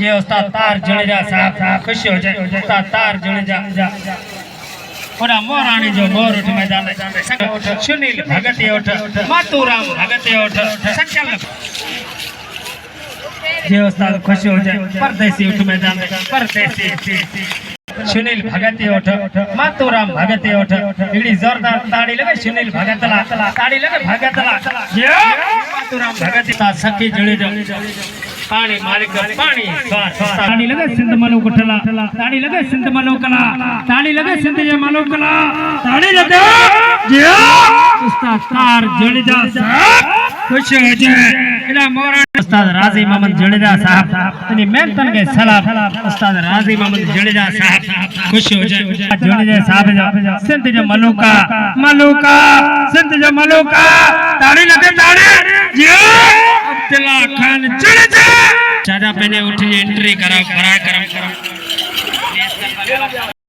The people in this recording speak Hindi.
ये उस्ताद तार जडेजा साहब खुश हो जाए उस्ताद तार जडेजा पूरा मोरानी जो मोर उठ मैदान में सुनील भगत उठ मातूराम भगत उठ सकल ये उस्ताद खुश हो जाए परदेसी उठ मैदान में परदेसी सुनील भगत उठ मातूराम भगत उठ इडी जोरदार ताड़ी लगे सुनील भगतला ताड़ी लगे भगतला ये मातूराम भगत सखी जडेजा पानी मालिक पानी ताड़ी लगे सिंध मलुकला ताड़ी लगे सिंध मलुकला ताड़ी लगे सिंध जे मलुकला ताड़ी लगे जे उस्ताद तार जडेजा साहब खुश हो जाए इला मोरा उस्ताद राजी मोहम्मद जडेजा साहब तनी मेहनतन के सलाम उस्ताद राजी मोहम्मद जडेजा साहब खुश हो जाए जडेजा साहब सिंध जे मलुका मलुका सिंध जे मलुका ताड़ी लगे ताड़ी जे अब्दुल्ला खान जडेजा चाचा पहले उठी एंट्री करा करम